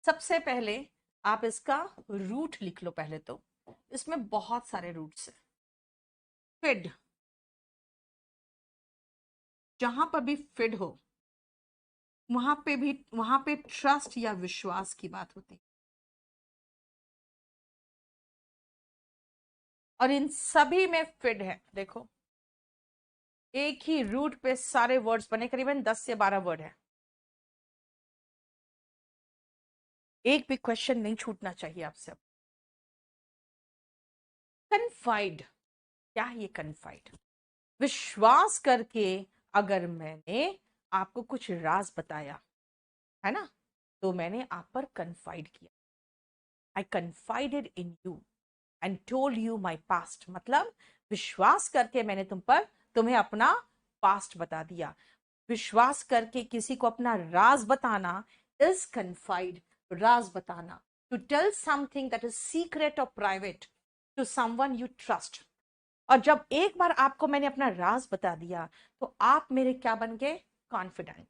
सबसे पहले आप इसका रूट लिख लो। पहले तो इसमें बहुत सारे रूट्स हैं। फिड, जहां पर भी फिड हो वहां पे ट्रस्ट या विश्वास की बात होती है। और इन सभी में फिड है। देखो, एक ही रूट पे सारे वर्ड्स बने, करीबन 10 से 12 वर्ड है। एक भी क्वेश्चन नहीं छूटना चाहिए आपसे। कन्फाइड, क्या है ये कन्फाइड? विश्वास करके अगर मैंने आपको कुछ राज बताया है ना, तो मैंने आप पर कन्फाइड किया। I confided in you and told you my past. मतलब विश्वास करके मैंने तुम्हें अपना पास्ट बता दिया। विश्वास करके किसी को अपना राज बताना इज कन्फाइड। राज बताना, to tell something that is secret or private to someone you trust. और जब एक बार आपको मैंने अपना राज बता दिया तो आप मेरे क्या बन गए? कॉन्फिडेंट।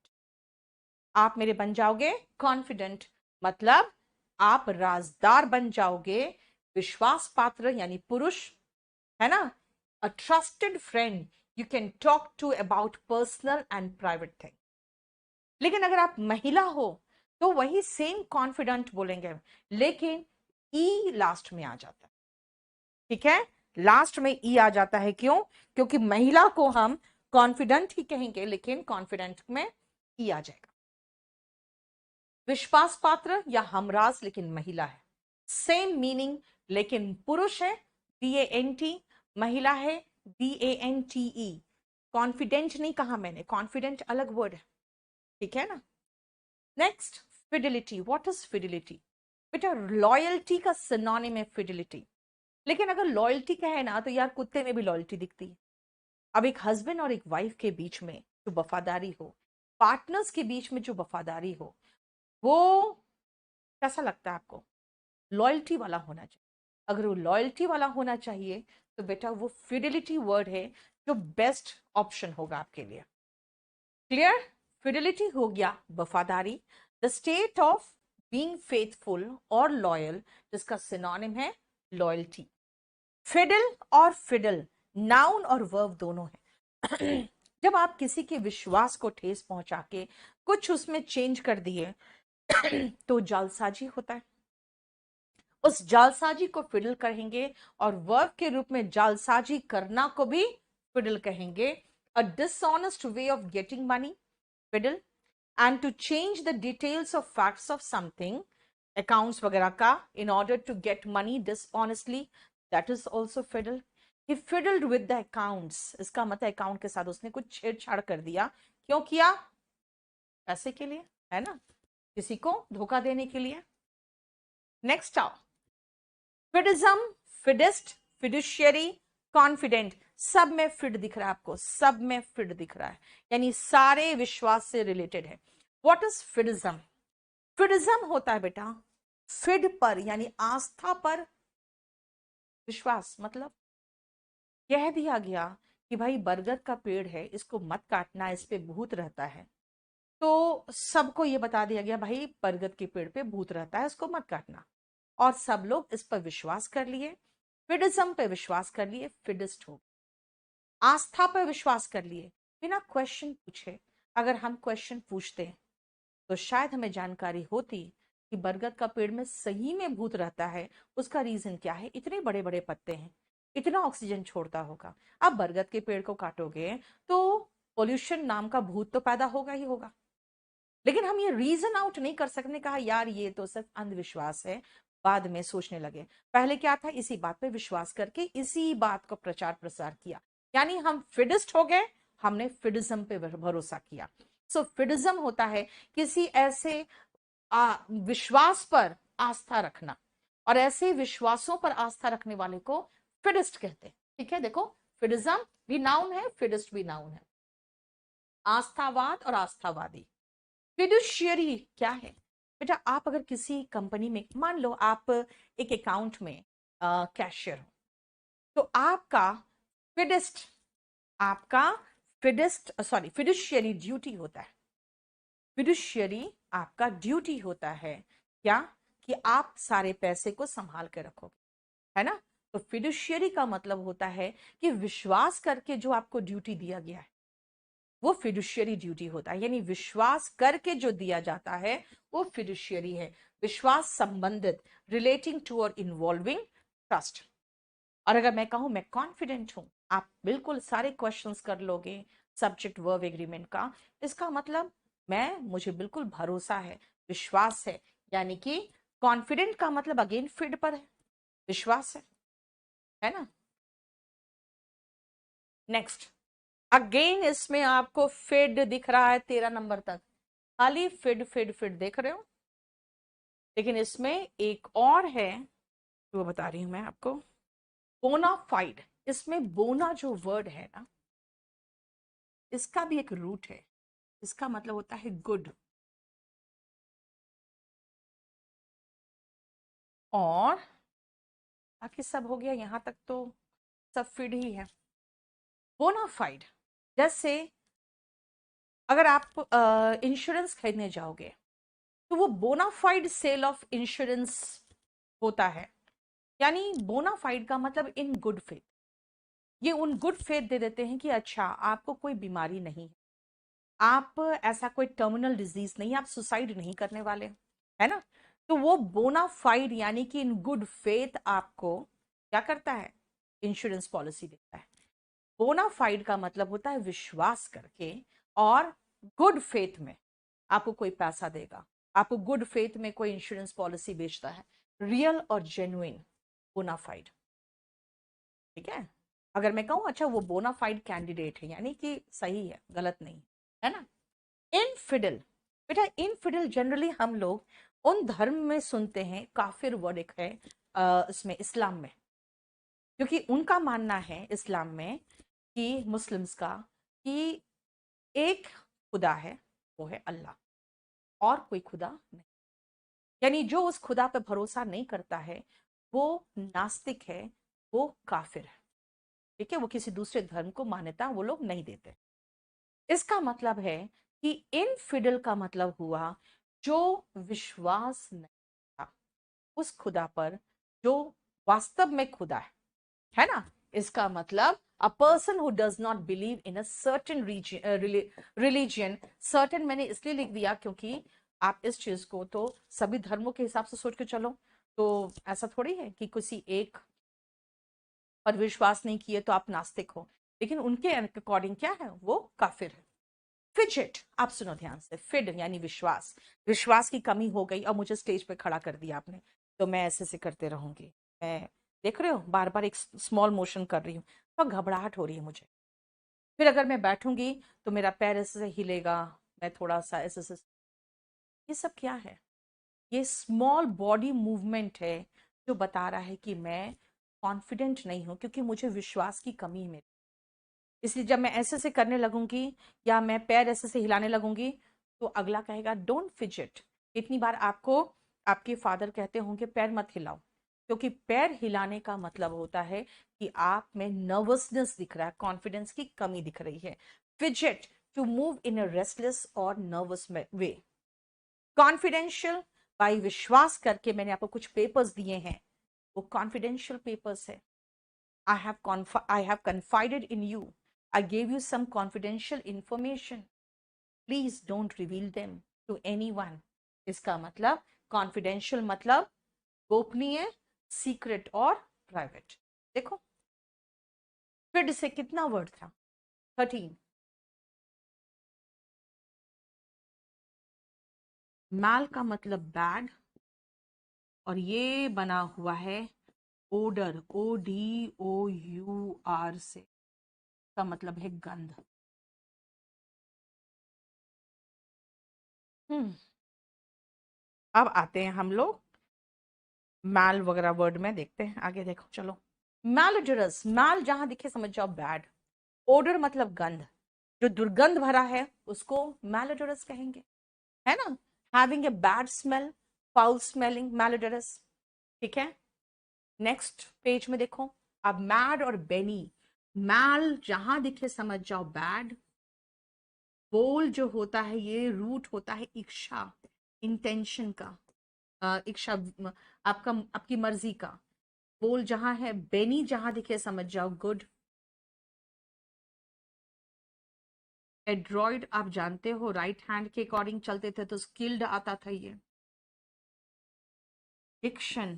आप मेरे बन जाओगे कॉन्फिडेंट, मतलब आप राजदार बन जाओगे, विश्वास पात्र यानी पुरुष, है ना। A trusted friend you can talk to about personal and private thing. लेकिन अगर आप महिला हो तो वही सेम कॉन्फिडेंट बोलेंगे, लेकिन ई लास्ट में आ जाता है। ठीक है, लास्ट में ई आ जाता है। क्यों? क्योंकि महिला को हम कॉन्फिडेंट ही कहेंगे, लेकिन कॉन्फिडेंट में ई आ जाएगा। विश्वास पात्र या हमराज, लेकिन महिला है, सेम मीनिंग, लेकिन पुरुष है DANT, महिला है DANTE। कॉन्फिडेंट नहीं कहा मैंने, कॉन्फिडेंट अलग वर्ड है। ठीक है ना। Next, fidelity. What is fidelity? बेटा, लॉयल्टी का सिनोनिम है फिडिलिटी। लेकिन अगर लॉयल्टी का है ना, तो यार कुत्ते में भी लॉयल्टी दिखती है। अब एक हस्बैंड और एक वाइफ के बीच में जो वफादारी हो, पार्टनर्स के बीच में जो वफादारी हो, वो कैसा लगता है आपको? लॉयल्टी वाला होना चाहिए। अगर वो लॉयल्टी वाला होना चाहिए तो बेटा वो फिडिलिटी वर्ड है जो बेस्ट ऑप्शन होगा आपके लिए। क्लियर? फिडिलिटी हो गया वफादारी, the state of being faithful और लॉयल, जिसका सिनोनिम है लॉयल्टी। फिडल और फिडल नाउन और वर्ब दोनों है। जब आप किसी के विश्वास को ठेस पहुंचा के कुछ उसमें चेंज कर दिए तो जालसाजी होता है। उस जालसाजी को फिडल कहेंगे, और वर्ब के रूप में जालसाजी करना को भी फिडल कहेंगे। A dishonest way of getting money, fiddle. And to change the details of facts of something, accounts वगैरह का, in order to get money dishonestly, that is also fiddle. He fiddled with the accounts, इसका मतलब account के साथ उसने कुछ छेड़छाड़ कर दिया। क्यों किया? पैसे के लिए, है ना, किसी को धोखा देने के लिए। नेक्स्ट आओ, फिडिज्म, फिडिस्ट, फिडुशियरी, कॉन्फिडेंट, सब में फिड दिख रहा है आपको, सब में फिड दिख रहा है, यानी सारे विश्वास से रिलेटेड है। What is फिडिज्म? फिडिज्म होता है बेटा फिड पर यानी आस्था पर विश्वास। मतलब कह दिया गया कि भाई बरगद का पेड़ है, इसको मत काटना, इस पे भूत रहता है। तो सबको ये बता दिया गया भाई बरगद के पेड़ पे भूत रहता है, इसको मत काटना। और सब लोग इस पर विश्वास कर लिए, फिडिज्म पे विश्वास कर लिए, फिडिस्ट हो, आस्था पर विश्वास कर लिए बिना क्वेश्चन पूछे। अगर हम क्वेश्चन पूछते तो शायद हमें जानकारी होती कि बरगद का पेड़ में सही में भूत रहता है। उसका रीजन क्या है? इतने बड़े बड़े पत्ते हैं, इतना ऑक्सीजन छोड़ता होगा। अब बरगद के पेड़ को काटोगे तो पोल्यूशन नाम का भूत तो पैदा होगा ही होगा। लेकिन हम ये रीजन आउट नहीं कर सकते। कहा यार ये तो सिर्फ अंधविश्वास है, बाद में सोचने लगे। पहले क्या था? इसी बात पे विश्वास करके इसी बात को प्रचार प्रसार किया, यानी हम फिडिस्ट हो गए, हमने फिडिज्म पे भरोसा किया। सो फिडिज्म होता है किसी ऐसे विश्वास पर आस्था रखना, और ऐसे विश्वासों पर आस्था रखने वाले को फिडिस्ट कहते हैं। ठीक है, देखो, फिडिज्म भी नाउन है, फिडिस्ट भी नाउन है, आस्थावाद और आस्थावादी। फिडुशियरी क्या है? बेटा, आप अगर किसी कंपनी में, मान लो आप एक अकाउंट में कैशियर हो, तो फिडिस्ट आपका फिडुशियरी ड्यूटी होता है। फिडुशियरी आपका ड्यूटी होता है क्या? कि आप सारे पैसे को संभाल के रखोगे, है ना? तो फिडुशियरी का मतलब होता है कि विश्वास करके जो आपको ड्यूटी दिया गया है वो फिडुशियरी ड्यूटी होता है, यानी विश्वास करके जो दिया जाता है वो फिडुशियरी है। विश्वास संबंधित, रिलेटिंग टू और इन्वॉल्विंग ट्रस्ट। और अगर मैं कहूं मैं कॉन्फिडेंट हूं, आप बिल्कुल सारे क्वेश्चंस कर लोगे सब्जेक्ट वर्ब एग्रीमेंट का, इसका मतलब मुझे बिल्कुल भरोसा है, विश्वास है, यानी कि कॉन्फिडेंट का मतलब अगेन फिड पर है, विश्वास है ना? नेक्स्ट, अगेन इसमें आपको फिड दिख रहा है 13 नंबर तक, खाली फिड फिड फिड देख रहे हो, लेकिन इसमें एक और है जो बता रही हूं मैं आपको, बोनाफाइड। इसमें बोना जो वर्ड है ना, इसका भी एक रूट है, इसका मतलब होता है गुड, और बाकी सब हो गया, यहां तक तो सब फिड ही है। बोनाफाइड, जैसे अगर आप इंश्योरेंस खरीदने जाओगे तो वो बोनाफाइड सेल ऑफ इंश्योरेंस होता है, यानी बोनाफाइड का मतलब इन गुड फेथ। ये उन गुड फेथ दे देते हैं कि अच्छा आपको कोई बीमारी नहीं है, आप ऐसा कोई टर्मिनल डिजीज नहीं, आप सुसाइड नहीं करने वाले, है ना? तो वो बोनाफाइड यानी कि इन गुड फेथ आपको क्या करता है, इंश्योरेंस पॉलिसी देता है। बोनाफाइड का मतलब होता है विश्वास करके, और गुड फेथ में आपको कोई पैसा देगा, आपको गुड फेथ में कोई इंश्योरेंस पॉलिसी बेचता है, रियल और जेन्युइन बोनाफाइड। ठीक है? अगर मैं कहूं अच्छा वो बोनाफाइड कैंडिडेट है, यानी कि सही है, गलत नहीं, है ना? इनफिडल, बेटा इनफिडल जनरली हम लोग उन धर्म में सुनते हैं, काफिर वर्ड एक है इसमें इस्लाम में, क्योंकि उनका मानना है इस्लाम में कि मुस्लिम्स का कि एक खुदा है, वो है अल्लाह, और कोई खुदा नहीं, यानी जो उस खुदा पे भरोसा नहीं करता है वो नास्तिक है, वो काफिर है। ठीक है? वो किसी दूसरे धर्म को मान्यता वो लोग नहीं देते। इसका मतलब है कि इनफिडल का मतलब हुआ जो विश्वास नहीं था उस खुदा पर जो वास्तव में खुदा है ना? इसका मतलब a person who does not believe in a certain religion, certain मैंने इसलिए लिख दिया क्योंकि आप इस चीज को तो सभी धर्मों के हिसाब से सोच के चलो, तो ऐसा थोड़ी है कि किसी एक पर विश्वास नहीं किए तो आप नास्तिक हो, लेकिन उनके अकॉर्डिंग क्या है, वो काफिर है। फिजिट, आप सुनो ध्यान से, फिड यानी विश्वास, विश्वास की कमी हो गई और मुझे स्टेज पे खड़ा कर दिया आपने, तो मैं ऐसे से करते रहूंगी, मैं देख रहे हो बार बार एक स्मॉल मोशन कर रही हूँ, तो घबराहट हो रही है मुझे। फिर अगर मैं बैठूंगी तो मेरा पैर ऐसे से हिलेगा, मैं थोड़ा सा ऐसे से, ये सब क्या है? ये स्मॉल बॉडी मूवमेंट है जो बता रहा है कि मैं कॉन्फिडेंट नहीं हूं, क्योंकि मुझे विश्वास की कमी है। इसलिए जब मैं ऐसे से करने लगूंगी या मैं पैर ऐसे से हिलाने लगूंगी तो अगला कहेगा डोंट फिजिट। इतनी बार आपको आपके फादर कहते होंगे पैर मत हिलाओ, क्योंकि पैर हिलाने का मतलब होता है कि आप में नर्वसनेस दिख रहा है, कॉन्फिडेंस की कमी दिख रही है। Fidget, to move in a restless और नर्वस वे। कॉन्फिडेंशियल, बाई विश्वास करके मैंने आपको कुछ पेपर्स दिए हैं, वो कॉन्फिडेंशियल पेपर्स है। I have confided in you. I gave you some confidential information. Please don't reveal them to anyone. इसका मतलब confidential मतलब गोपनीय, सीक्रेट और प्राइवेट। देखो फिर से कितना वर्ड था, 13। मैल का मतलब बैड, और ये बना हुआ है ओडर, ODOUR से, का मतलब है गंध। हम्म, अब आते हैं हम लोग मैल वगैरह वर्ड में, देखते हैं आगे, देखो चलो। मैलोडरस, मैल जहां दिखे समझ जाओ बैड, ओडर मतलब गंध, जो दुर्गंध भरा है उसको मैलोडरस कहेंगे, है ना? Having a bad smell, foul smelling, malodorous. ठीक है? नेक्स्ट पेज में देखो, अब मैड और बेनी, मैल जहां दिखे समझ जाओ बैड, बोल जो होता है ये रूट होता है इच्छा, इंटेंशन का, इच्छा, आपका, आपकी मर्जी का। बोल जहां है, बेनी जहां दिखे समझ जाओ गुड। एड्रॉइड आप जानते हो राइट हैंड के अकॉर्डिंग चलते थे तो स्किल्ड आता था ये। डिक्शन,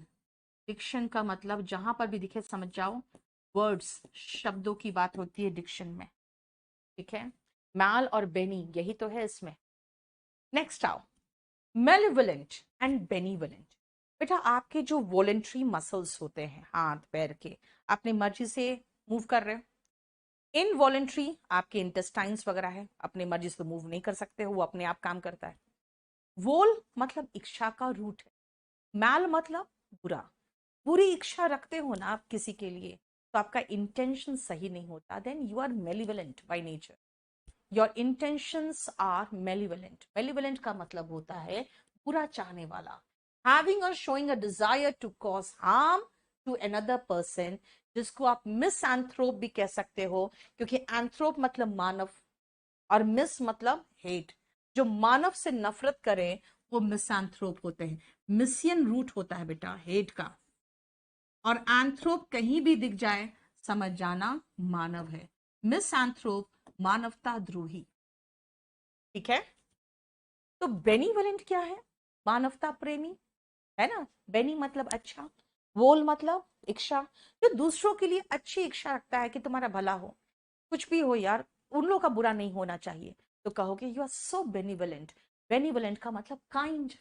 डिक्शन का मतलब जहां पर भी दिखे समझ जाओ, वर्ड्स, शब्दों की बात होती है डिक्शन में। ठीक है, मैल और बेनी यही तो है इसमें। नेक्स्ट आओ, मेलिवलेंट एंड बेनिवलेंट। बेटा आपके जो वॉलेंट्री मसल्स होते हैं हाथ पैर के, अपनी मर्जी से मूव कर रहे हो। इनवॉलेंट्री आपके इंटेस्टाइन्स वगैरह है, अपनी मर्जी से मूव नहीं कर सकते हो, वो अपने आप काम करता है। वोल मतलब इच्छा का रूट है। मैल मतलब बुरा, बुरी इच्छा रखते हो ना आप किसी के लिए, तो आपका इंटेंशन सही नहीं होता, then you are malevolent by nature. Your intentions are malevolent. Malevolent का मतलब होता है बुरा चाहने वाला। Having or showing a desire to cause harm to another person, जिसको आप मिसएंथ्रोप भी कह सकते हो, क्योंकि एंथ्रोप मतलब मानव और मिस मतलब हेट। जो मानव से नफरत करें वो मिसएंथ्रोप होते हैं। मिसियन रूट होता है बेटा हेट का, और एंथ्रोप कहीं भी दिख जाए समझ जाना मानव है। मिसएंथ्रोप मानवता द्रोही। ठीक है, तो बेनीवलेंट क्या है? मानवता प्रेमी, है ना। बेनी मतलब अच्छा, वोल मतलब इच्छा, जो दूसरों के लिए अच्छी इच्छा रखता है कि तुम्हारा भला हो, कुछ भी हो यार, उन लोगों का बुरा नहीं होना चाहिए, तो कहोगे you are so benevolent. Benevolent का मतलब काइंड।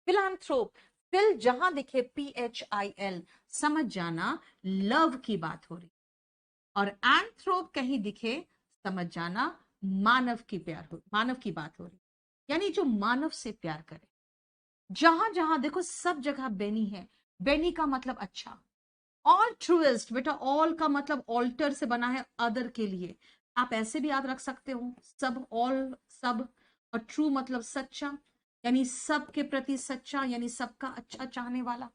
फिलैंथ्रोप, फिल जहां दिखे PHIL समझ जाना लव की बात हो रही, और एंथ्रोप कहीं दिखे समझ जाना मानव की प्यार हो, मानव की बात हो रही, यानी जो मानव से प्यार करे। जहां जहां देखो सब जगह बेनी है। बेनी का मतलब अच्छा। ऑल ट्रूएस्ट, बेटा ऑल का मतलब ऑल्टर से बना है अदर के लिए, आप ऐसे भी याद रख सकते हो, सब ऑल सब, और ट्रू मतलब सच्चा, यानी सब के प्रति सच्चा, यानी सबका अच्छा चाहने वाला।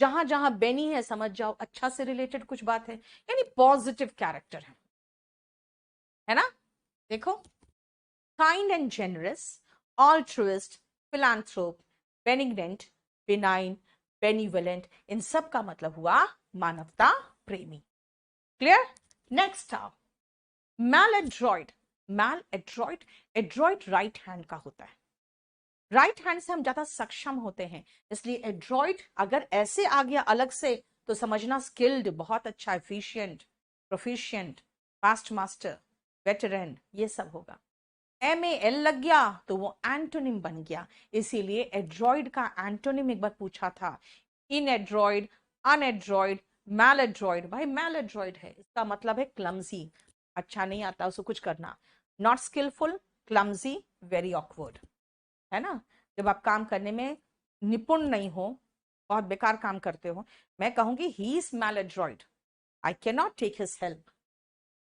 जहां जहां बेनी है समझ जाओ अच्छा से रिलेटेड कुछ बात है, यानी पॉजिटिव कैरेक्टर है ना। देखो, kind and generous, altruist, philanthrope, benignant, benign, benevolent, इन सब का मतलब हुआ मानवता प्रेमी। क्लियर। नेक्स्ट आओ, maladroit. Maladroit, adroit right hand का होता है। राइट हैंड से हम ज्यादा सक्षम होते हैं, इसलिए एड्रॉइड अगर ऐसे आ गया अलग से तो समझना स्किल्ड, बहुत अच्छा, efficient, proficient, fast master, veteran, ये सब होगा। MAL लग गया तो वो एंटोनिम बन गया, इसीलिए एड्रॉइड का एंटोनिम एक बार पूछा था, इन एड्रॉइड, अनएड्रॉइड, मैल एड्रॉइड। भाई मैल एड्रॉइड है, इसका मतलब है क्लमजी, अच्छा नहीं आता उसको कुछ करना, not skilful, clumsy, very awkward, है ना। जब आप काम करने में निपुण नहीं हो, बहुत बेकार काम करते हो, मैं कहूंगी he is maladroit, I can not take his help.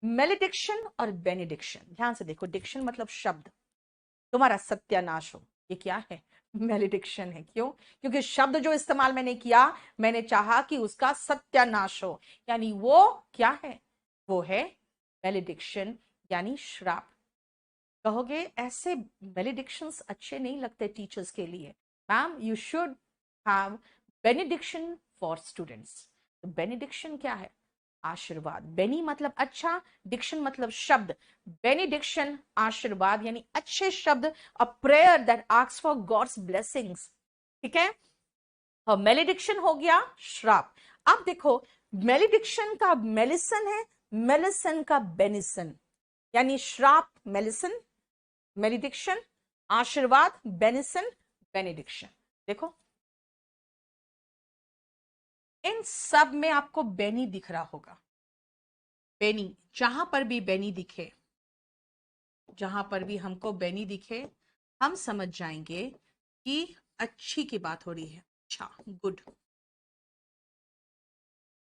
Malediction और बेनिडिक्शन, ध्यान से देखो, डिक्शन मतलब शब्द, तुम्हारा सत्यानाश हो, ये क्या है? मेलिडिक्शन है। क्यों? क्योंकि शब्द जो इस्तेमाल मैंने किया, मैंने चाहा कि उसका सत्यानाश हो, यानी वो क्या है? वो है मेलिडिक्शन, यानी श्राप। कहोगे ऐसे मेलिडिक्शंस अच्छे नहीं लगते टीचर्स के लिए। Ma'am you should have benediction for students. तो बेनिडिक्शन क्या है? आशीर्वाद। बेनी मतलब अच्छा, डिक्शन मतलब शब्द, बेनिडिक्शन आशीर्वाद, यानी अच्छे शब्द, a prayer that asks for God's blessings. ठीक है, और मेलिडिक्शन हो गया श्राप। अब देखो, मेलिडिक्शन का मेलिसन है, मेलिसन का बेनिसन, यानी श्राप मेलिसन, मेलिडिक्शन आशीर्वाद, बेनिसन बेनिडिक्शन। देखो इन सब में आपको बेनी दिख रहा होगा। बेनी, जहां पर भी बेनी दिखे, जहां पर भी हमको बेनी दिखे, हम समझ जाएंगे कि अच्छी की बात हो रही है, अच्छा, गुड।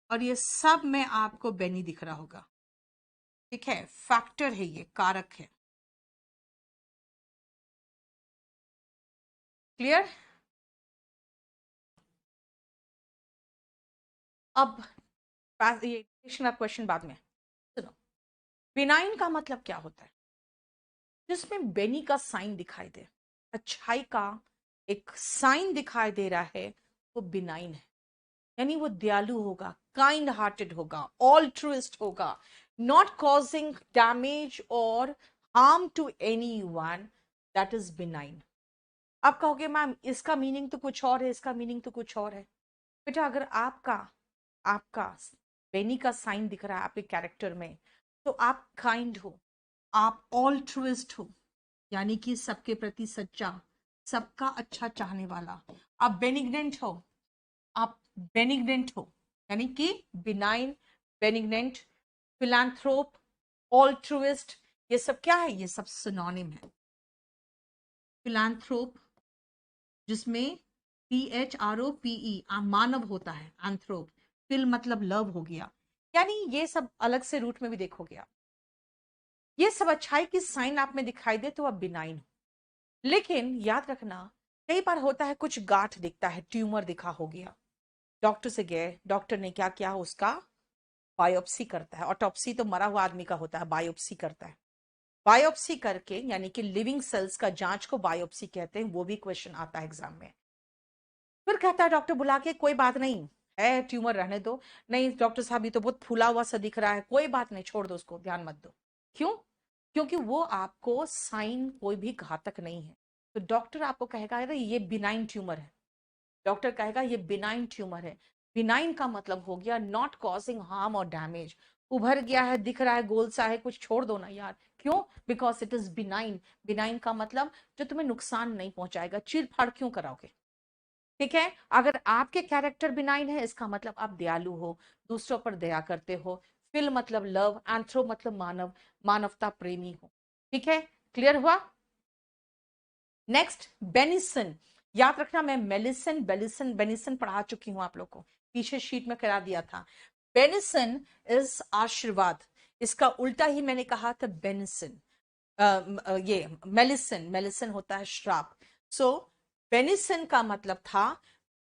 और ये सब में आपको बेनी दिख रहा होगा। ठीक है, फैक्टर है, ये कारक है। क्लियर। अब ये क्वेश्चन बाद में सुनो। बिनाइन का मतलब क्या होता है? जिसमें बेनी का साइन दिखाई दे, अच्छाई का, एक साइन दिखाई दे रहा है, वो बिनाइन है, यानी वो दयालु होगा, काइंड हार्टेड होगा, ऑल्ट्रुइस्ट होगा, नॉट कॉजिंग डैमेज और harm to anyone, that is benign. आप कहोगे मैम इसका मीनिंग तो कुछ और है, इसका मीनिंग तो कुछ और है। बेटा अगर आपका आपका बेनी का साइन दिख रहा है आपके कैरेक्टर में, तो आप काइंड हो, आप ऑल्ट्रुइस्ट हो, यानी कि सबके प्रति सच्चा, सबका अच्छा चाहने वाला, आप बेनिग्नेंट हो, आप बेनिग्नेंट हो, यानी कि बिनाइन, बेनिग्नेंट, फिलैंथ्रोप, ऑल्ट्रुइस्ट, ये सब क्या है, ये सब सिनोनिम है। फिलैंथ्रोप जिसमें PHROPE मानव होता है, एंथ्रोप, फिल मतलब लव हो गया, यानी ये सब अलग से रूट में भी देखोगे आप, ये सब अच्छाई की साइन आप में दिखाई दे तो आप बिनाइन हो। लेकिन याद रखना, कई बार होता है कुछ गांठ दिखता है, ट्यूमर दिखा हो गया, डॉक्टर से गए, डॉक्टर ने क्या किया, उसका बायोप्सी करता है, ऑटोप्सी तो मरा हुआ आदमी का होता है, बायोप्सी करता है, बायोप्सी करके यानी कि लिविंग सेल्स का जांच को बायोप्सी कहते हैं, वो भी क्वेश्चन आता है एग्जाम में। फिर कहता है डॉक्टर बुला के, कोई बात नहीं है, ट्यूमर रहने दो, नहीं डॉक्टर साहब ये तो बहुत फूला हुआ सा दिख रहा है, कोई बात नहीं, छोड़ दो उसको, ध्यान मत दो। क्यों? क्योंकि वो आपको साइन कोई भी घातक नहीं है, तो डॉक्टर आपको कहेगा अरे ये बिनाइन ट्यूमर है, डॉक्टर कहेगा ये बिनाइन ट्यूमर है। बिनाइन का मतलब हो गया नॉट कॉजिंग हार्म और डैमेज, उभर गया है, दिख रहा है, गोल सा है, कुछ छोड़ दो ना यार। क्यों? Because it is benign. Benign का मतलब जो तुम्हें नुकसान नहीं पहुंचाएगा, चीर फाड़ क्यों कराओगे। ठीक है, अगर आपके कैरेक्टर बिनाइन है, इसका मतलब आप दयालु हो, दूसरों पर दया करते हो, फिल मतलब लव, एंथ्रो मतलब मानव, मानवता प्रेमी हो। ठीक है, क्लियर हुआ? नेक्स्ट बेनिसन, याद रखना मैं मेलिसन बेलिसन बेनिसन पढ़ा चुकी हूं आप लोग को, पीछे शीट में करा दिया था। बेनिसन इज आशीर्वाद, इसका उल्टा ही मैंने कहा था बेनिसन। ये मेलिसन, मेलिसन होता है श्राप। सो बेनिसन का मतलब था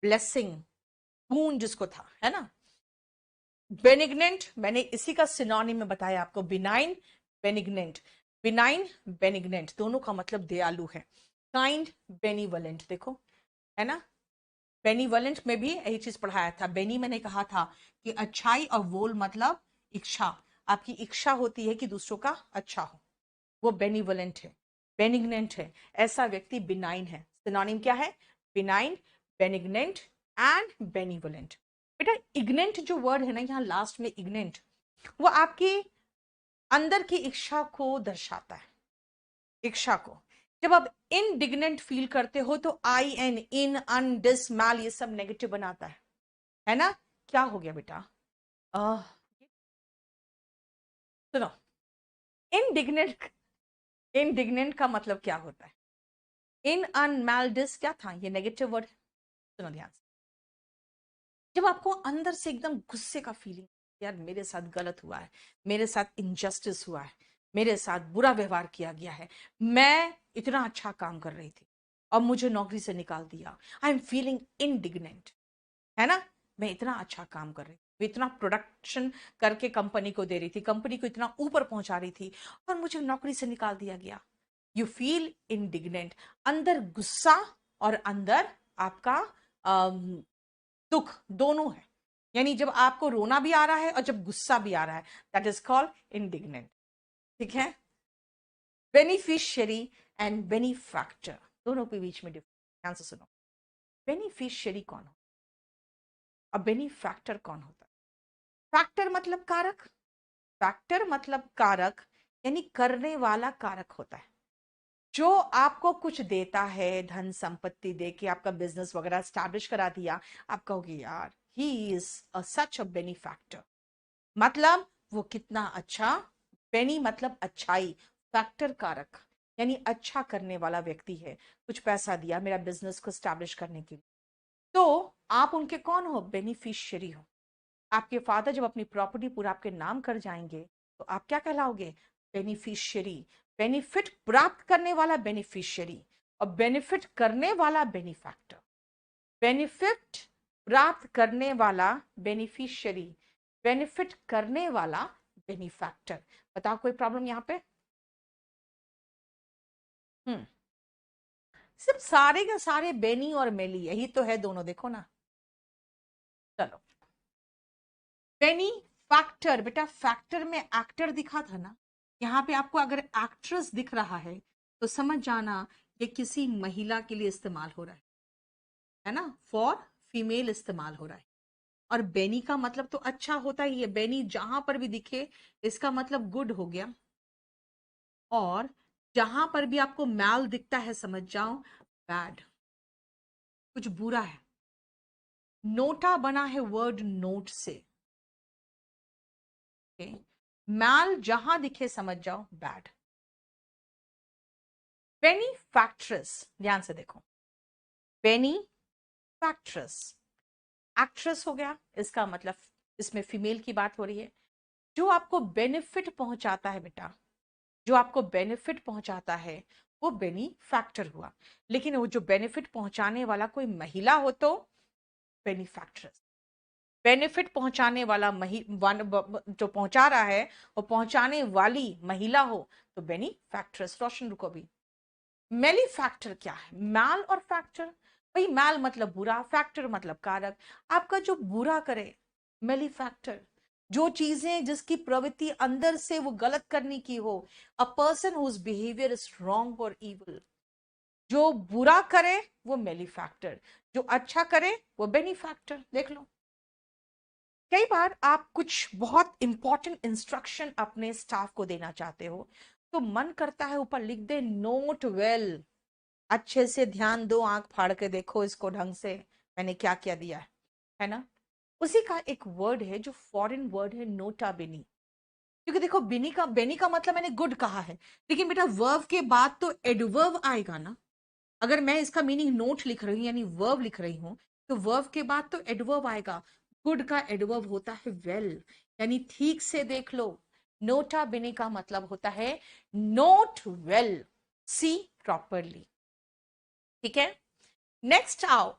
ब्लेसिंग, पून जिसको था, है ना। बेनिग्नेंट मैंने इसी का सिनोनिम में बताया आपको, बिनाइन, बेनिग्नेंट, बिनाइन बेनिग्नेंट दोनों का मतलब दयालु है। काइंड, बेनीवलेंट, देखो है ना, बेनीवलेंट में भी यही चीज पढ़ाया था। बेनी मैंने कहा था कि अच्छाई, और वोल मतलब इच्छा, आपकी इच्छा होती है कि दूसरों का अच्छा हो, वो बेनीवलेंट है, बेनिग्नेंट है, ऐसा व्यक्ति बिनाइन है। सिनोनिम क्या है? Benign, benignant and benevolent. बेटा इग्नेंट जो वर्ड है ना यहाँ लास्ट में, इग्नेंट, वो आपकी अंदर की इच्छा को दर्शाता है, इच्छा को। जब आप इनडिग्नेंट फील करते हो तो IN, इन, अन, डिस, मैल, ये सब नेगेटिव बनाता है ना। क्या हो गया बेटा? आह, सुनो, इनडिग्नेंट, इनडिग्नेंट का मतलब क्या होता है? इन, अन, मैल, डिस क्या था, ये नेगेटिव वर्ड। सुनो ध्यान से, जब आपको अंदर से एकदम गुस्से का फीलिंग, यार मेरे साथ गलत हुआ है, मेरे साथ इनजस्टिस हुआ है, मेरे साथ बुरा व्यवहार किया गया है, मैं इतना अच्छा काम कर रही थी और मुझे नौकरी से निकाल दिया, आई एम फीलिंग इनडिग्नेंट, है ना। मैं इतना अच्छा काम कर रही थी, इतना प्रोडक्शन करके कंपनी को दे रही थी, कंपनी को इतना ऊपर पहुंचा रही थी, और मुझे नौकरी से निकाल दिया गया। यू फील इनडिग्नेंट, अंदर गुस्सा और अंदर आपका दुख दोनों है, यानी जब आपको रोना भी आ रहा है और जब गुस्सा भी आ रहा है, दैट इज कॉल्ड इंडिग्नेंट। ठीक है, बेनिफिशियरी एंड बेनिफैक्टर दोनों के बीच में डिफरेंस, ध्यान से सुनो। बेनिफिशियरी कौन हो और बेनिफैक्टर कौन होता है? फैक्टर मतलब कारक, फैक्टर मतलब कारक, यानी करने वाला कारक होता है, जो आपको कुछ देता है, धन संपत्ति दे के आपका बिजनेस वगैरह स्टैब्लिश करा दिया, आप कहोगे यार he is such a benefactor, मतलब वो कितना अच्छा, बेनी मतलब अच्छाई, फैक्टर कारक, यानी अच्छा करने वाला व्यक्ति है, कुछ पैसा दिया मेरा बिजनेस को स्टैब्लिश करने के लिए, तो आप उनके कौन हो? बेनिफिशियरी हो। आपके फादर जब अपनी प्रॉपर्टी पूरा आपके नाम कर जाएंगे, तो आप क्या कहलाओगे? बेनिफिशियरी। बेनिफिट प्राप्त करने वाला बेनिफिशियरी, और बेनिफिट करने वाला बेनिफैक्टर। बेनिफिट प्राप्त करने वाला बेनिफिशियरी, बेनिफिट करने वाला बेनिफैक्टर। बताओ कोई प्रॉब्लम यहाँ पे? हम्म सिर्फ सारे के सारे बेनी और मेली यही तो है दोनों, देखो ना। चलो, बेनी फैक्टर, बेटा फैक्टर में एक्टर दिखा था ना, यहाँ पे आपको अगर एक्ट्रेस दिख रहा है तो समझ जाना ये किसी महिला के लिए इस्तेमाल हो रहा है ना, फॉर फीमेल इस्तेमाल हो रहा है। और बेनी का मतलब तो अच्छा होता ही है, बेनी जहां पर भी दिखे इसका मतलब गुड हो गया। और जहां पर भी आपको मैल दिखता है समझ जाओ बैड, कुछ बुरा है। नोटा बना है वर्ड नोट से, मैल जहां दिखे समझ जाओ बैड। बेनीफैक्ट्रेस, ध्यान से देखो, बेनीफैक्ट्रेस एक्ट्रेस हो गया, इसका मतलब इसमें फीमेल की बात हो रही है। जो आपको बेनिफिट पहुंचाता है बेटा, जो आपको बेनिफिट पहुंचाता है वो बेनीफैक्टर हुआ। लेकिन वो जो बेनिफिट पहुंचाने वाला कोई महिला हो तो बेनीफैक्ट्रेस। बेनिफिट पहुंचाने वाला जो पहुंचा रहा है वो पहुंचाने वाली महिला हो तो बेनीफैक्ट्रेस। रोशन रुको भी, मेली फैक्टर क्या है? मैल और फैक्टर, भाई मैल मतलब बुरा, फैक्टर मतलब कारक। आपका जो बुरा करे मेली फैक्टर, जो चीजें जिसकी प्रवृत्ति अंदर से वो गलत करने की हो, a person whose behaviour is wrong और इविल, जो बुरा करे वो मेली फैक्टर, जो अच्छा करे वो बेनीफैक्टर। देख लो, कई बार आप कुछ बहुत इंपॉर्टेंट इंस्ट्रक्शन अपने स्टाफ को देना चाहते हो तो मन करता है ऊपर लिख दे नोट वेल, अच्छे से ध्यान दो, आंख फाड़ के देखो इसको ढंग से, मैंने क्या क्या दिया है ना। उसी का एक वर्ड है जो फॉरेन वर्ड है, नोटा बेनी। क्योंकि देखो बेनी का मतलब मैंने गुड कहा है, लेकिन बेटा वर्ब के बाद तो एडवर्ब आएगा ना। अगर मैं इसका मीनिंग नोट लिख रही हूँ यानी वर्ब लिख रही हूँ तो वर्ब के बाद तो एडवर्ब आएगा। गुड का एडवर्ब होता है वेल, यानी ठीक से देख लो। नोटा बेनी का मतलब होता है नोट वेल, सी प्रॉपरली। ठीक है, नेक्स्ट आओ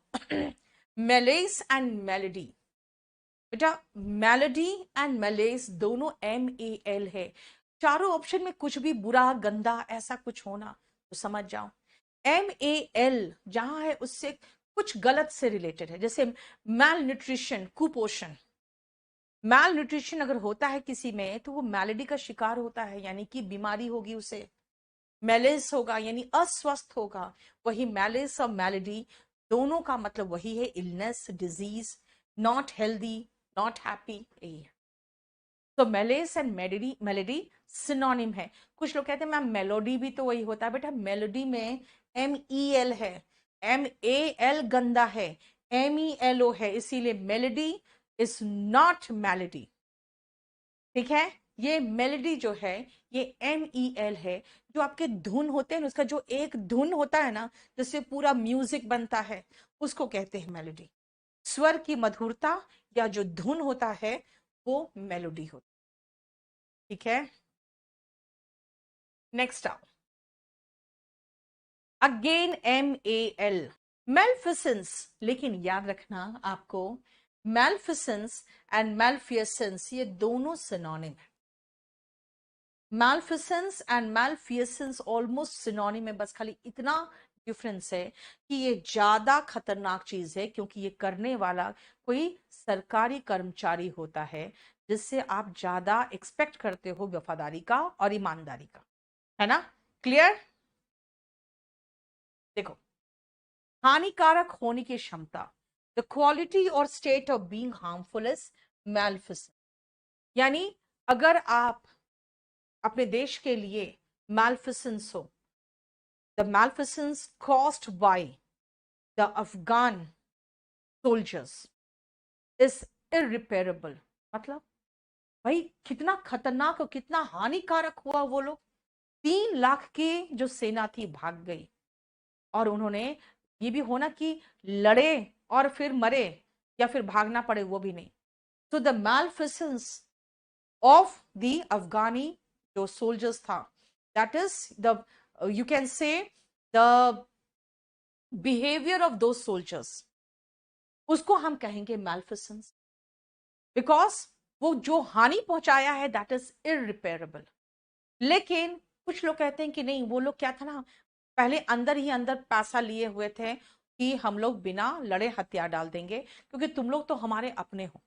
मेलेस एंड मेलोडी। बेटा मेलोडी एंड मेलेस दोनों MEL है। चारों ऑप्शन में कुछ भी बुरा गंदा ऐसा कुछ होना तो समझ जाओ MEL जहां है उससे कुछ गलत से रिलेटेड है, जैसे मैल न्यूट्रिशन, कुपोषण। मैल न्यूट्रिशन अगर होता है किसी में तो वो मैलेडी का शिकार होता है, यानी कि बीमारी होगी उसे, मेलेस होगा यानी अस्वस्थ होगा। वही मेलेस और मेलेडी दोनों का मतलब वही है, illness, disease, not healthy, not happy. तो malaise and malady, malady synonym है। कुछ लोग कहते हैं मैम मेलोडी भी तो वही होता है, बेटा मेलोडी में MEL है, MAL गंदा है, MELO है, इसीलिए मेलेडी इज नॉट मेलेडी। ठीक है, ये मेलेडी जो है ये MEL है। जो आपके धुन होते हैं ना, उसका जो एक धुन होता है ना जिससे पूरा म्यूजिक बनता है उसको कहते हैं मेलोडी। स्वर की मधुरता या जो धुन होता है वो मेलोडी होता है। ठीक है, नेक्स्ट आओ, अगेन MAL, मेल्फिसेंस। लेकिन याद रखना आपको, मेल्फिसेंस एंड मेल्फियसेंस ये दोनों सिनोनिम है। मेल्फिसेंस एंड मेल्फियसेंस ऑलमोस्ट सिनोनिम है, बस खाली इतना डिफरेंस है कि ये ज्यादा खतरनाक चीज है क्योंकि ये करने वाला कोई सरकारी कर्मचारी होता है जिससे आप ज्यादा एक्सपेक्ट करते हो वफादारी का और ईमानदारी का, है ना। क्लियर, देखो, हानिकारक होने की क्षमता, the quality or state of being harmful is malfeasance. यानी अगर आप अपने देश के लिए मेल्फिसेंस हो, the malfeasance caused by the Afghan soldiers is irreparable. मतलब भाई कितना खतरनाक और कितना हानिकारक हुआ, वो लोग 3 लाख की जो सेना थी भाग गई, और उन्होंने ये भी होना कि लड़े और फिर मरे या फिर भागना पड़े वो भी नहीं। तो द मैल्फिसेंस ऑफ द अफगानी जो सोल्जर्स था, that is the, you can say the behaviour of दो सोल्जर्स, उसको हम कहेंगे मैल्फिसेंस, बिकॉज वो जो हानि पहुंचाया है दैट इज इरिपेरेबल। लेकिन कुछ लोग कहते हैं कि नहीं, वो लोग क्या था ना, पहले अंदर ही अंदर पैसा लिए हुए थे कि हम लोग बिना लड़े हथियार डाल देंगे क्योंकि तुम लोग तो हमारे अपने हो,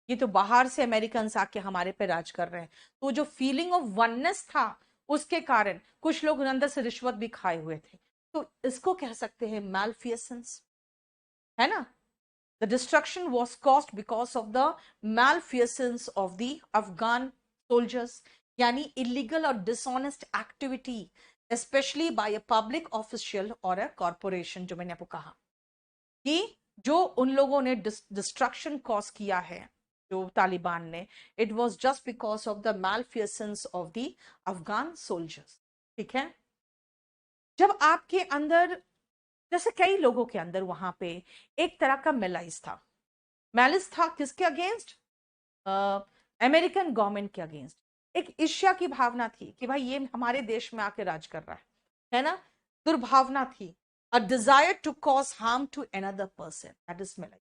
ये तो बाहर से अमेरिकन आके हमारे पे राज कर रहे हैं। तो जो फीलिंग ऑफ वननेस था उसके कारण कुछ लोग अंदर से रिश्वत भी खाए हुए थे। तो इसको कह सकते हैं मैलफियसेंस, है ना। The destruction was caused because of the malfeasance of the Afghan soldiers, यानी illegal or dishonest activity specially by a public official or a corporation. जो मैंने आपको कहा कि जो उन लोगों ने डिस्ट्रक्शन कॉज किया है जो तालिबान ने, it was just because of the malfeasance of the Afghan soldiers. ठीक है। जब आपके अंदर, जैसे कई लोगों के अंदर वहां पे एक तरह का मेलाइस था। मेलिस था किसके अगेंस्ट? अमेरिकन गवर्नमेंट के अगेंस्ट। एक ईर्ष्या की भावना थी कि भाई ये हमारे देश में आके राज कर रहा है ना। दुर्भावना थी, a desire to cause harm to another person, that is malice.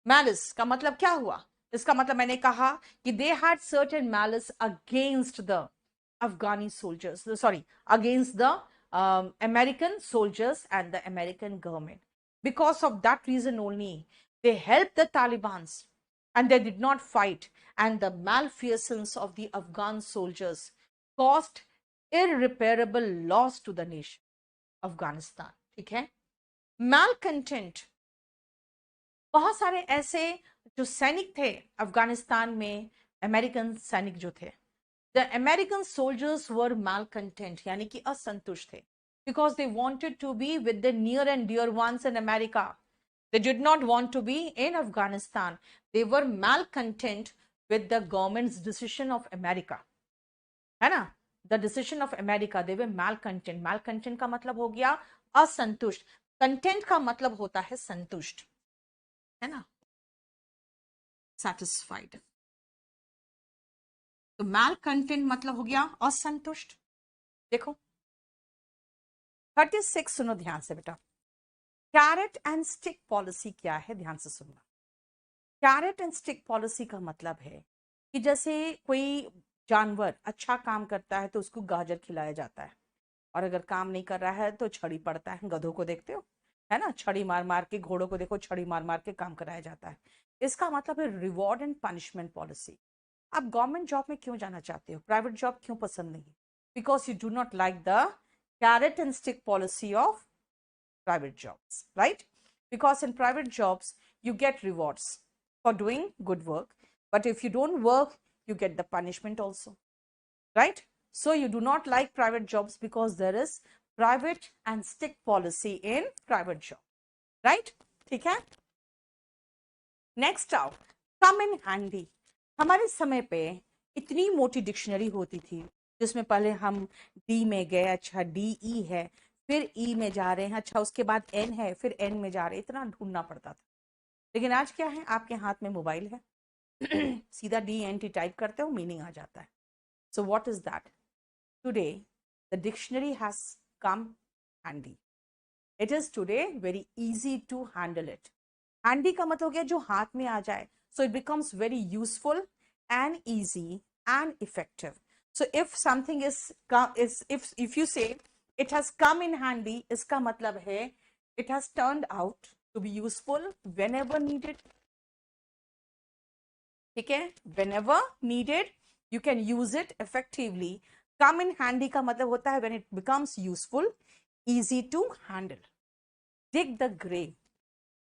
Malice का मतलब क्या हुआ? इसका मतलब मैंने कहा कि they had certain malice against the Afghani soldiers, sorry, against the American soldiers and the American government. Because of that reason only, they helped the Talibans and they did not fight. And the malfeasance of the Afghan soldiers caused irreparable loss to the nation, Afghanistan. ठीक है। Malcontent, बहुत सारे ऐसे जो सैनिक थे अफगानिस्तान में, American सैनिक जो थे, the American soldiers were malcontent, यानी कि असंतुष्ट थे, because they wanted to be with the near and dear ones in America. They did not want to be in Afghanistan. They were malcontent with the government's decision of America, है ना। The decision of America, they were malcontent। malcontent का मतलब हो गया असंतुष्ट। Content का मतलब होता है संतुष्ट, है ना, satisfied। तो malcontent मतलब हो गया असंतुष्ट। देखो 36, सुनो ध्यान से बेटा। कैरेट एंड स्टिक पॉलिसी क्या है, ध्यान से सुनना। कैरेट एंड स्टिक पॉलिसी का मतलब है कि जैसे कोई जानवर अच्छा काम करता है तो उसको गाजर खिलाया जाता है, और अगर काम नहीं कर रहा है तो छड़ी पड़ता है। गधों को देखते हो, है ना, छड़ी मार मार के, घोड़ों को देखो छड़ी मार मार के काम कराया जाता है। इसका मतलब है रिवॉर्ड एंड पनिशमेंट पॉलिसी। आप गवर्नमेंट जॉब में क्यों जाना चाहते हो, प्राइवेट जॉब क्यों पसंद नहीं? Because you do not like the carrot and stick policy of private jobs, right? Because in private jobs you get rewards for doing good work, but if you don't work you get the punishment also, right? So you do not like private jobs because there is private and stick policy in private job, right? ठीक है। Next आओ, कम इन handy. हमारे समय पे इतनी मोटी dictionary होती थी जिसमें पहले हम डी में गए, अच्छा डी ई है, फिर ई में जा रहे हैं, अच्छा उसके बाद एन है, फिर एन में जा रहे हैं, इतना ढूंढना पड़ता था। लेकिन आज क्या है, आपके हाथ में मोबाइल है सीधा डी एन टी टाइप करते हो, मीनिंग आ जाता है। So what is that? Today the dictionary has come handy. It is today very easy to handle it. Handy का मतलब हो गया जो हाथ में आ जाए। So it becomes very useful and easy and effective. So if something is if you say it has come in handy, इसका मतलब है it has turned out to be useful whenever needed. ठीक है, whenever needed you can use it effectively. come in handy का मतलब होता है when it becomes useful, easy to handle. dig the grave,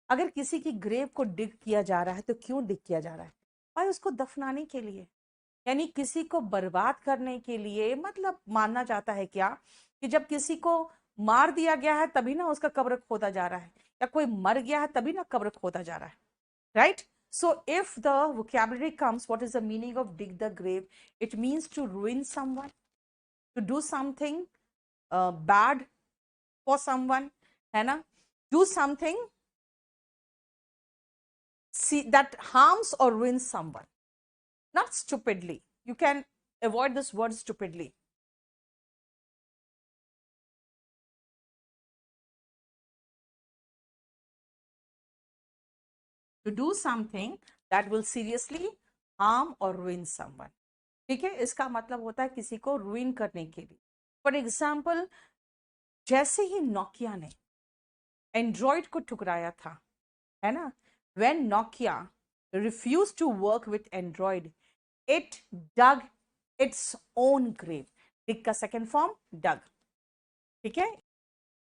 अगर किसी की ग्रेव को डिग किया जा रहा है तो क्यों डिग किया जा रहा है? भाई उसको दफनाने के लिए, यानी किसी को बर्बाद करने के लिए। मतलब मानना जाता है क्या कि जब किसी को मार दिया गया है तभी ना उसका कब्र खोदा जा रहा है, या कोई मर गया है तभी ना कब्र खोदा जा रहा है, right? So if the vocabulary comes, what is the meaning of dig the grave? It means to ruin someone, to do something bad for someone, है ना, do something that harms or ruins someone, not stupidly. You can avoid this word stupidly. To do something that will seriously harm or ruin someone. ठीक है, इसका मतलब होता है किसी को ruin करने के लिए। For example, जैसे ही नोकिया ने एंड्रॉइड को ठुकराया था, है ना, when Nokia refuse to work with Android, it dug its own grave. Dig का सेकेंड फॉर्म डग, ठीक है।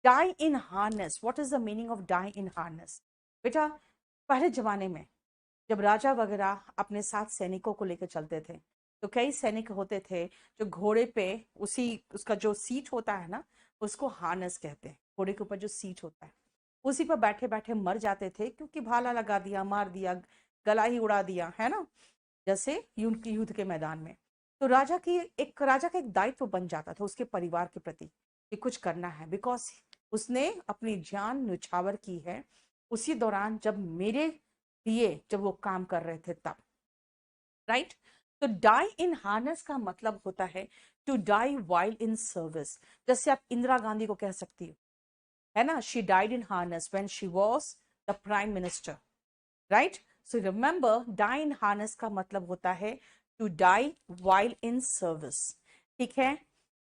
Die in harness, what is the meaning of die in harness? बेटा, पहले जमाने में जब राजा वगैरह अपने साथ सैनिकों को लेकर चलते थे, तो कई सैनिक होते थे जो घोड़े पे, उसी उसका जो सीट होता है ना, उसको हार्नेस कहते हैं। घोड़े के ऊपर जो सीट होता है, उसी पर बैठे बैठे मर जाते थे, क्योंकि भाला लगा दिया, मार दिया, गला ही उड़ा दिया, है ना, जैसे युद्ध के मैदान में। तो राजा का एक दायित्व बन जाता था उसके परिवार के प्रति कि कुछ करना है, बिकॉज उसने अपनी जान न्यौछावर की है उसी दौरान जब मेरे लिए जब वो काम कर रहे थे तब, राइट। तो डाई इन हार्नेस का मतलब होता है to die while in service. जैसे आप इंदिरा गांधी को कह सकती हो, है ना, she died in harness when she was the prime minister, right. So remember, die in harness का मतलब होता है to die while in service, ठीक है।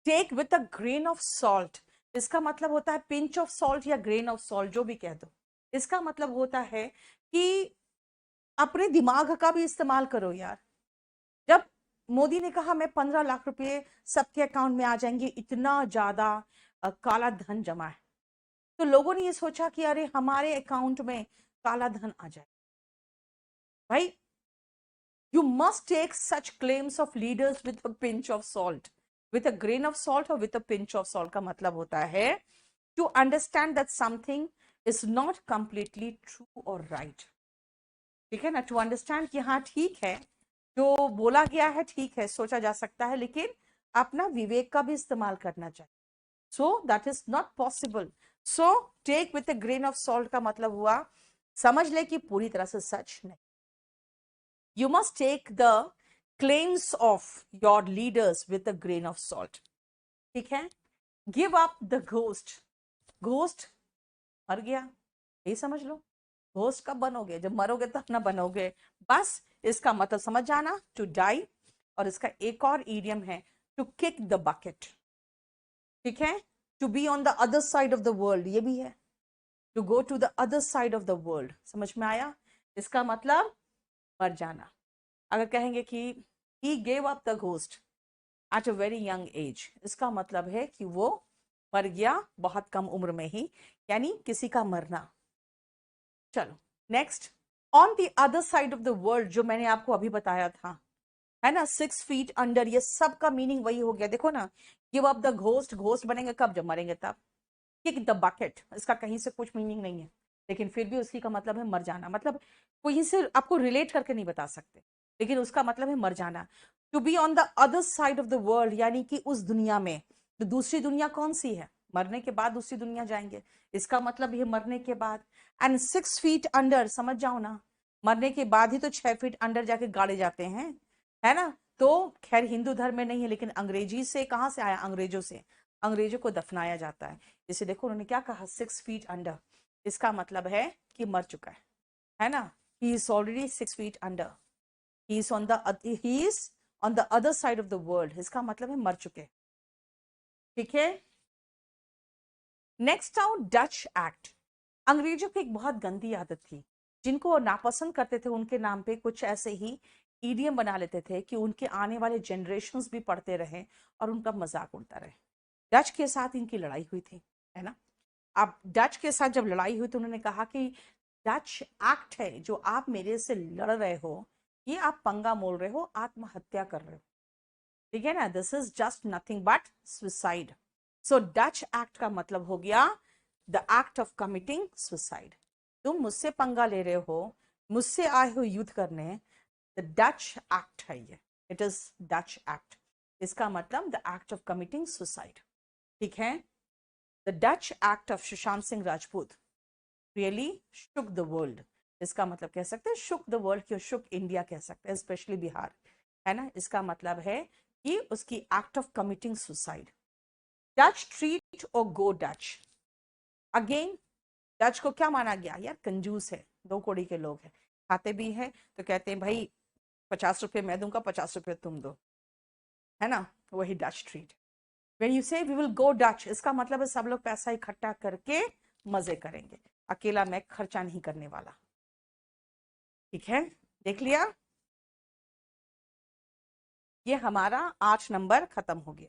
Take with a grain of salt, इसका मतलब होता है पिंच ऑफ सॉल्ट या ग्रेन ऑफ सॉल्ट, जो भी कह दो। इसका मतलब होता है कि अपने दिमाग का भी इस्तेमाल करो यार। जब मोदी ने कहा मैं 15 लाख रुपए सबके अकाउंट में आ जाएंगे, इतना ज्यादा काला धन जमा है, तो लोगों ने ये सोचा कि अरे हमारे अकाउंट में काला धन आ जाए। भाई, you must take such claims of leaders with a pinch of salt, with a grain of salt or with a pinch of salt का मतलब होता है to understand that something is not completely true or right, ठीक है ना, to understand कि हाँ ठीक है, जो बोला गया है ठीक है, सोचा जा सकता है, लेकिन अपना विवेक का भी इस्तेमाल करना चाहिए। So that is not possible. So take with a grain of salt का मतलब हुआ समझ ले कि पूरी तरह से सच नहीं। You must take the claims of your leaders with a grain of salt, ठीक है। Give up the ghost, ghost मर गया, यही समझ लो। घोस्ट कब बनोगे? जब मरोगे तब ना बनोगे। बस इसका मतलब समझ जाना, टू डाई। और इसका एक और ईडियम है टू किक द बकेट, ठीक है। To be on the other side of the world, ये भी है, to go to the other side of the world. समझ में आया? इसका मतलब मर जाना। अगर कहेंगे कि he gave up the ghost at a very young age, इसका मतलब है कि वो मर गया बहुत कम उम्र में ही, यानी किसी का मरना। चलो next, on the other side of the world, जो मैंने आपको अभी बताया था, है ना, 6 फीट अंडर, ये सब का मीनिंग वही हो गया। देखो ना, give up the ghost, ghost बनेंगे कब? जब मरेंगे तब। किक द बकेट, इसका कहीं से कुछ मीनिंग नहीं है, लेकिन फिर भी उसी का मतलब है मर जाना। मतलब कोई से आपको रिलेट करके नहीं बता सकते, लेकिन उसका मतलब है मर जाना। To be on the other side of the world, यानी कि उस दुनिया में। तो दूसरी दुनिया कौन सी है? मरने के बाद दूसरी दुनिया जाएंगे, इसका मतलब ये मरने के बाद। एंड 6 फीट अंडर, समझ जाओ ना, मरने के बाद ही तो 6 फीट अंडर जाके गाड़े जाते हैं, है ना। तो खैर हिंदू धर्म में नहीं है, लेकिन अंग्रेजी से कहाँ से आया? अंग्रेजों से। अंग्रेजों को दफनाया जाता है। इसे देखो उन्होंने क्या कहा, 6 फीट अंडर, इसका मतलब है कि मर चुका है ना। He is already 6 feet under, he is on the he is on the other side of the world, इसका मतलब है मर चुके, ठीक है। नेक्स्ट आओ डच एक्ट। अंग्रेजों की एक बहुत गंदी आदत थी, जिनको वो नापसंद करते थे उनके नाम पे कुछ ऐसे ही ईडियम बना लेते थे कि उनके आने वाले जनरेशंस भी पढ़ते रहे और उनका मजाक उड़ता रहे। डच के साथ इनकी लड़ाई हुई थी, है ना। अब डच के साथ जब लड़ाई हुई तो उन्होंने कहा कि डच एक्ट है जो आप मेरे से लड़ रहे हो, ये आप पंगा मोल रहे हो, आत्महत्या कर रहे हो, ठीक है ना। This is just nothing but suicide. So Dutch act का मतलब हो गया the act of committing suicide. तुम मुझसे पंगा ले रहे हो, मुझसे आए हो युद्ध करने, द डच एक्ट है ये, इट इज डच एक्ट। इसका मतलब the act of committing suicide, ठीक है। The Dutch act of Sushant Singh Rajput really shook the world, इसका मतलब कह सकते हैं शुक द वर्ल्ड, क्यों शुक इंडिया कह सकते हैं, स्पेशली बिहार, है ना। इसका मतलब है कि उसकी act of committing suicide. Dutch treat और गो डच, अगेन डच को क्या माना गया? यार कंजूस है, 2 कौड़ी के लोग हैं, खाते भी हैं तो कहते हैं भाई 50 रुपये मैं दूंगा, 50 रुपये तुम दो, है ना, वही Dutch treat. When you say we will go Dutch, इसका मतलब है सब लोग पैसा इकट्ठा करके मजे करेंगे, अकेला मैं खर्चा नहीं करने वाला। ठीक है, देख लिया, ये हमारा 8 नंबर खत्म हो गया।